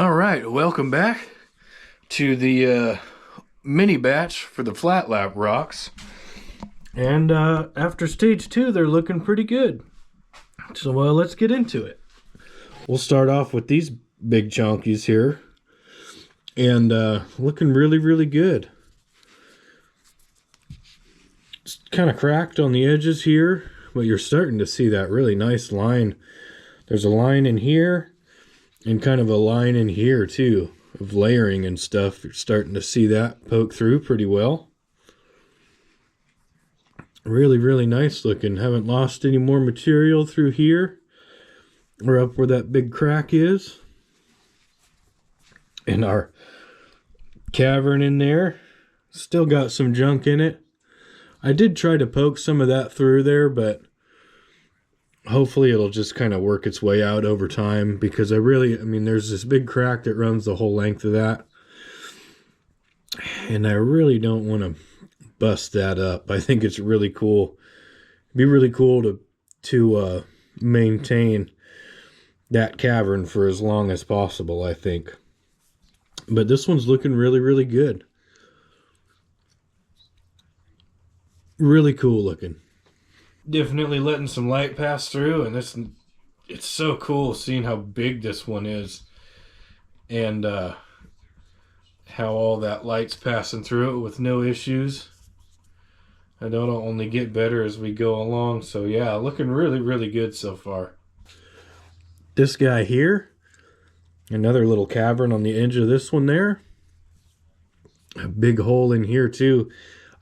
All right, welcome back to the mini batch for the flat lap rocks. And after stage 2, they're looking pretty good. So let's get into it. We'll start off with these big chunkies here. And looking really good. It's kind of cracked on the edges here, but you're starting to see that really nice line. There's a line in here and kind of a line in here too of layering and stuff. You're starting to see that poke through pretty well. Really nice looking. Haven't lost any more material through here or up where that big crack is. And our cavern in there still got some junk in it. I did try to poke some of that through there, but hopefully it'll just kind of work its way out over time, because there's this big crack that runs the whole length of that. And I really don't want to bust that up. I think it's really cool. It'd be really cool to maintain that cavern for as long as possible, I think. But this one's looking really good. Really cool looking. Definitely letting some light pass through, and it's so cool seeing how big this one is, and how all that light's passing through it with no issues. And it'll only get better as we go along. So yeah, looking really good so far. This guy here, another little cavern on the edge of this one there. A big hole in here too.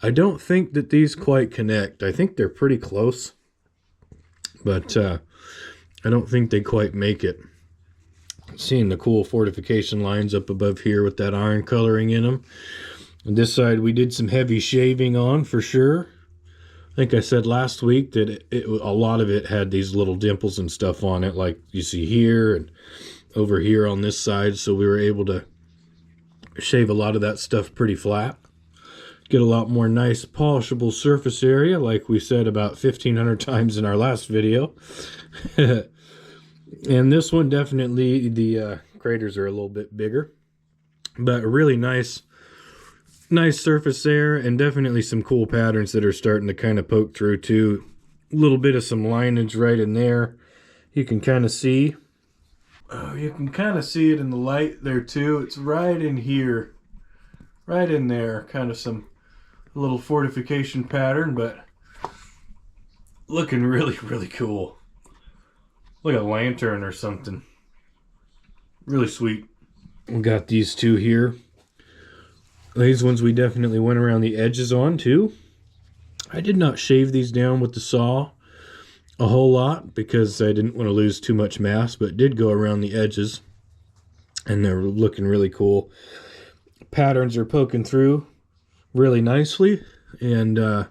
I don't think that these quite connect. I think they're pretty close, but I don't think they quite make it. Seeing the cool fortification lines up above here with that iron coloring in them. On this side we did some heavy shaving on for sure. I think I said last week that a lot of it had these little dimples and stuff on it, like you see here and over here on this side, so we were able to shave a lot of that stuff pretty flat. Get a lot more nice polishable surface area, like we said about 1,500 times in our last video. And this one, definitely the craters are a little bit bigger, but really nice surface there, and definitely some cool patterns that are starting to kind of poke through too. A little bit of some lineage right in there. You can kind of see. Oh, you can kind of see it in the light there too. It's right in here, right in there. Kind of some little fortification pattern, but looking really cool. Like a lantern or something. Really sweet. We got these two here. These ones we definitely went around the edges on too. I did not shave these down with the saw a whole lot because I didn't want to lose too much mass, but did go around the edges, and they're looking really cool. Patterns are poking through really nicely, and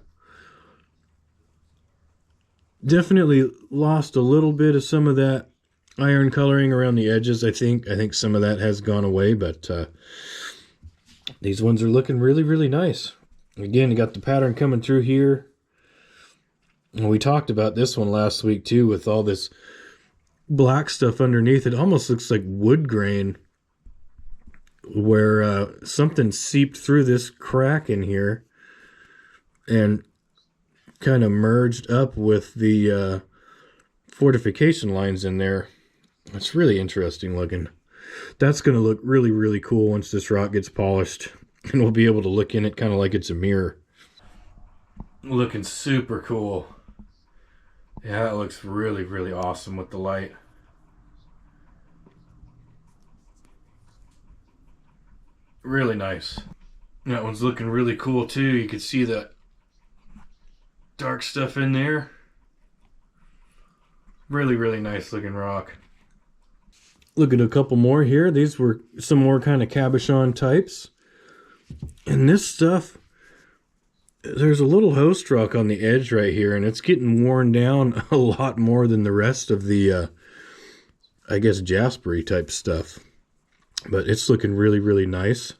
definitely lost a little bit of some of that iron coloring around the edges. I think some of that has gone away, but these ones are looking really nice. Again, you got the pattern coming through here. And we talked about this one last week too, with all this black stuff underneath. It almost looks like wood grain, where something seeped through this crack in here and kind of merged up with the fortification lines in there. It's really interesting looking. That's going to look really cool once this rock gets polished, and we'll be able to look in it kind of like it's a mirror. Looking super cool. Yeah, it looks really awesome with the light. Really nice. That one's looking really cool too. You can see that dark stuff in there. Really nice looking rock. Look at a couple more here. These were some more kind of cabochon types. And this stuff, there's a little host rock on the edge right here, and it's getting worn down a lot more than the rest of the, I guess, jaspery type stuff. But it's looking really nice.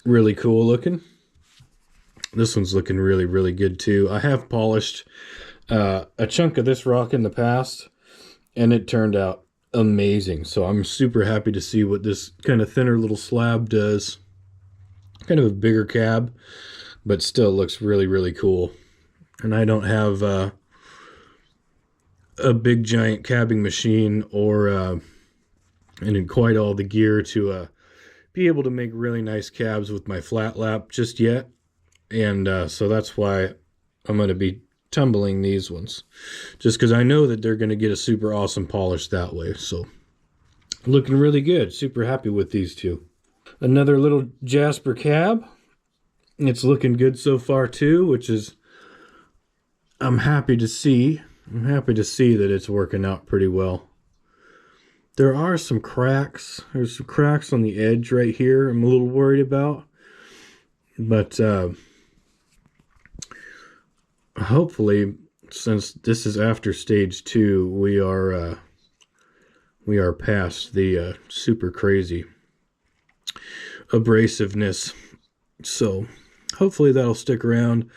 Really cool looking. This one's looking really good too. I have polished a chunk of this rock in the past, and it turned out amazing. So I'm super happy to see what this kind of thinner little slab does. Kind of a bigger cab, but still looks really, really cool. And I don't have a big giant cabbing machine or and quite all the gear to be able to make really nice cabs with my flat lap just yet. And so that's why I'm going to be tumbling these ones, just because I know that they're going to get a super awesome polish that way. So looking really good. Super happy with these two. Another little Jasper cab. It's looking good so far too, which is I'm happy to see. I'm happy to see that it's working out pretty well. There are some cracks. There's some cracks on the edge right here I'm a little worried about. But hopefully, since this is after stage 2, we are past the super crazy abrasiveness. So hopefully that'll stick around.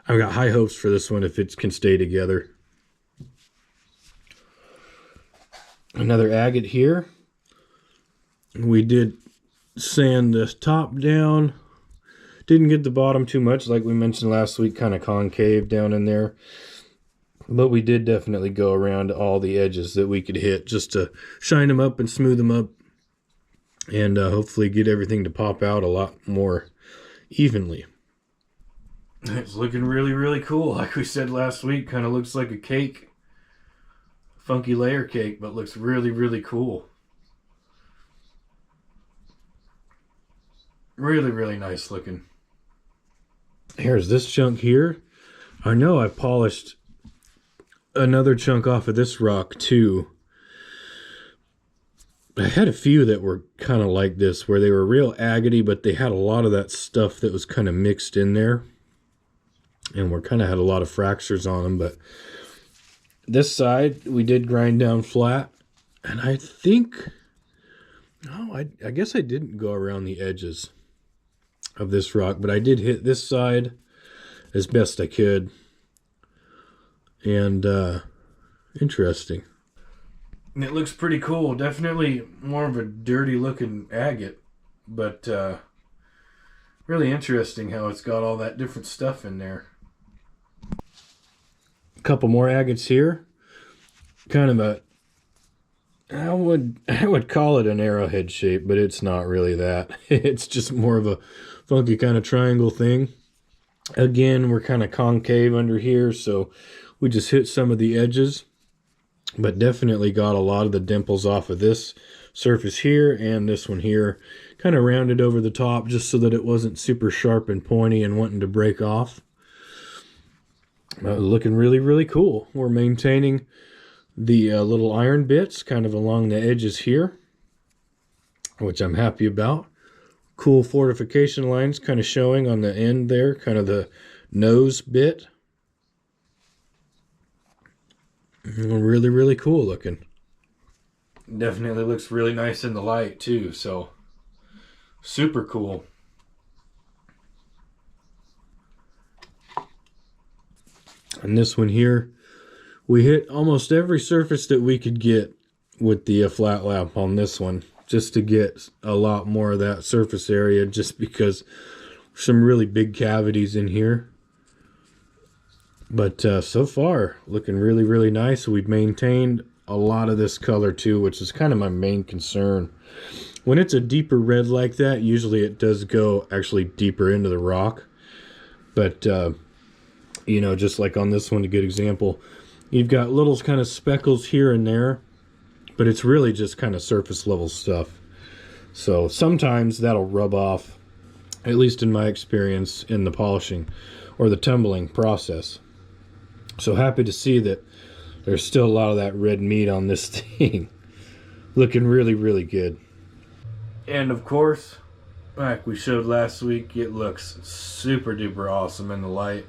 I've got high hopes for this one if it can stay together. Another agate here. We did sand the top down. Didn't get the bottom too much, like we mentioned last week, kind of concave down in there. But we did definitely go around all the edges that we could hit just to shine them up and smooth them up. And hopefully get everything to pop out a lot more evenly. It's looking really, really cool. Like we said last week, kind of looks like a cake. Funky layer cake, but looks really, really cool. Really, really nice looking. Here's this chunk here. I know I polished another chunk off of this rock too. I had a few that were kind of like this, where they were real agate, but they had a lot of that stuff that was kind of mixed in there. And we kind of had a lot of fractures on them, but this side we did grind down flat. And I think, I guess I didn't go around the edges of this rock, but I did hit this side as best I could. And interesting. And it looks pretty cool. Definitely more of a dirty looking agate, but really interesting how it's got all that different stuff in there. A couple more agates here. Kind of a, I would call it an arrowhead shape, but it's not really that. It's just more of a funky kind of triangle thing. Again, we're kind of concave under here, so we just hit some of the edges, but definitely got a lot of the dimples off of this surface here and this one here. Kind of rounded over the top just so that it wasn't super sharp and pointy and wanting to break off. Looking really, really cool. We're maintaining the little iron bits kind of along the edges here, which I'm happy about. Cool fortification lines kind of showing on the end there, kind of the nose bit. Really, really cool looking. Definitely looks really nice in the light too, so super cool. And this one here, we hit almost every surface that we could get with the flat lap on this one, just to get a lot more of that surface area, just because some really big cavities in here. But so far, looking really, really nice. We've maintained a lot of this color too, which is kind of my main concern. When it's a deeper red like that, usually it does go actually deeper into the rock. But, you know, just like on this one, a good example, you've got little kind of speckles here and there, but it's really just kind of surface level stuff. So sometimes that'll rub off, at least in my experience, in the polishing or the tumbling process. So happy to see that there's still a lot of that red meat on this thing. Looking really, really good. And of course, like we showed last week, it looks super duper awesome in the light.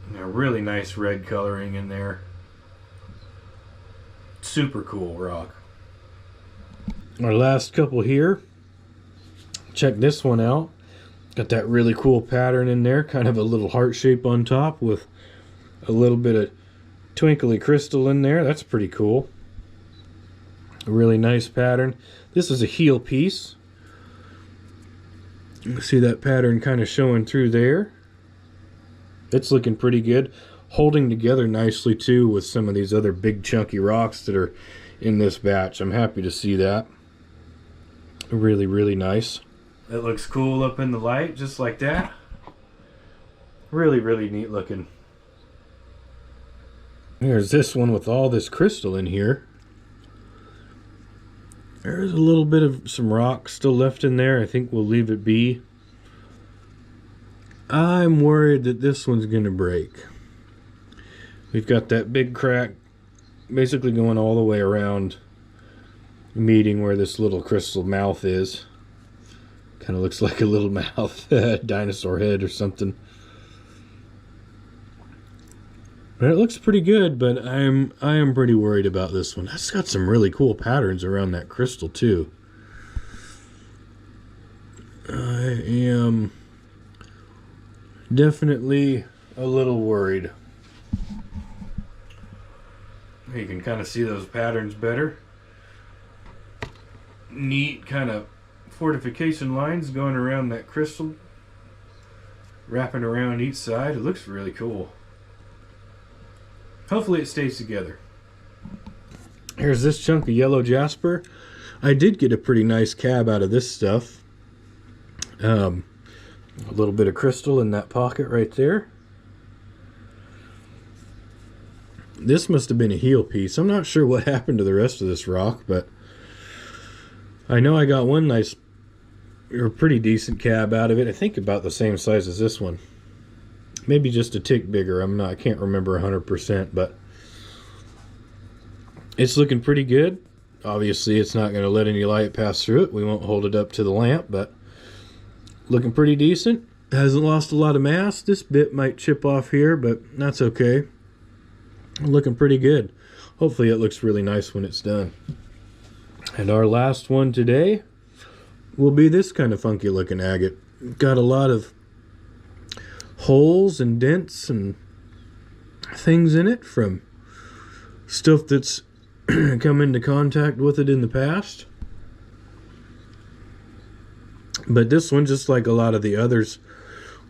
And a really nice red coloring in there. Super cool rock. Our last couple here. Check this one out. Got that really cool pattern in there. Kind of a little heart shape on top with a little bit of twinkly crystal in there. That's pretty cool. A really nice pattern. This is a heel piece. You can see that pattern kind of showing through there. It's looking pretty good. Holding together nicely too with some of these other big chunky rocks that are in this batch. I'm happy to see that. Really, really nice. It looks cool up in the light, just like that. Really, really neat looking. There's this one with all this crystal in here. There's a little bit of some rock still left in there. I think we'll leave it be. I'm worried that this one's gonna break. We've got that big crack basically going all the way around, meeting where this little crystal mouth is. Kind of looks like a little mouth, dinosaur head or something. But it looks pretty good, but I am pretty worried about this one. It's got some really cool patterns around that crystal too. I am definitely a little worried. You can kind of see those patterns better. Neat kind of fortification lines going around that crystal, wrapping around each side. It looks really cool. Hopefully it stays together. Here's this chunk of yellow jasper. I did get a pretty nice cab out of this stuff. A little bit of crystal in that pocket right there. This must have been a heel piece. I'm not sure what happened to the rest of this rock, but I know I got one nice or pretty decent cab out of it. I think about the same size as this one. Maybe just a tick bigger. I can't remember 100%, but it's looking pretty good. Obviously, it's not going to let any light pass through it. We won't hold it up to the lamp, but looking pretty decent. Hasn't lost a lot of mass. This bit might chip off here, but that's okay. Looking pretty good. Hopefully it looks really nice when it's done. And our last one today will be this kind of funky looking agate. Got a lot of holes and dents and things in it from stuff that's come into contact with it in the past. But this one, just like a lot of the others,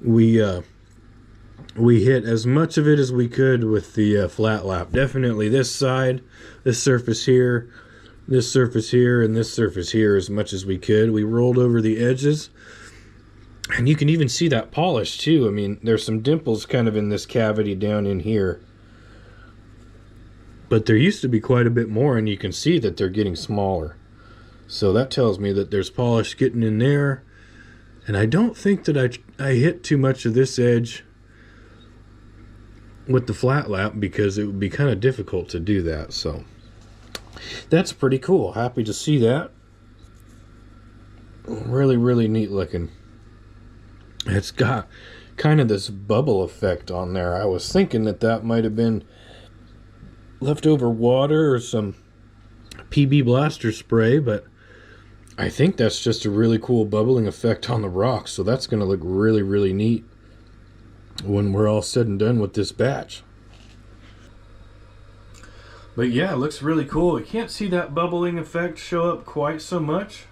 we hit as much of it as we could with the flat lap. Definitely this side, this surface here, this surface here, and this surface here as much as we could. We rolled over the edges. And you can even see that polish too. I mean, there's some dimples kind of in this cavity down in here. But there used to be quite a bit more, and you can see that they're getting smaller. So that tells me that there's polish getting in there. And I don't think that I hit too much of this edge with the flat lap, because it would be kind of difficult to do that. So that's pretty cool. Happy to see that. Really, really neat looking. It's got kind of this bubble effect on there. I was thinking that might have been leftover water or some PB blaster spray, but I think that's just a really cool bubbling effect on the rocks. So that's going to look really, really neat when we're all said and done with this batch. But yeah, it looks really cool. You can't see that bubbling effect show up quite so much,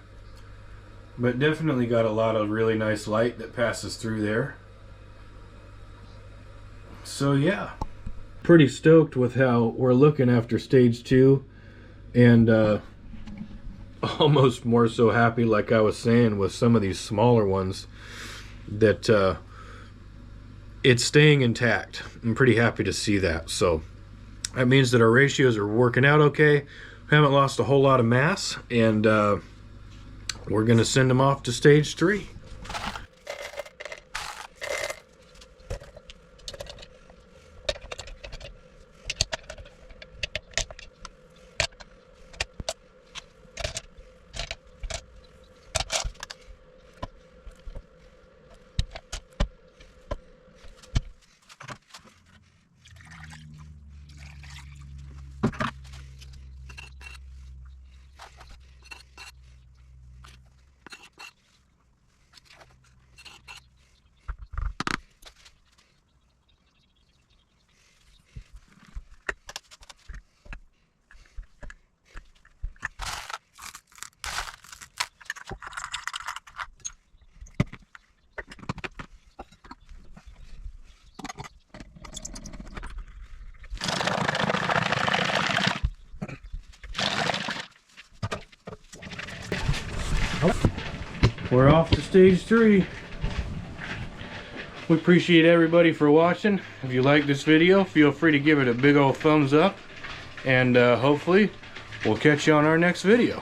but definitely got a lot of really nice light that passes through there. So yeah, pretty stoked with how we're looking after stage 2, and almost more so happy, like I was saying, with some of these smaller ones, that it's staying intact. I'm pretty happy to see that. So that means that our ratios are working out okay. We haven't lost a whole lot of mass, and we're going to send them off to stage 3. We're off to stage 3. We appreciate everybody for watching. If you like this video, feel free to give it a big old thumbs up. And hopefully, we'll catch you on our next video.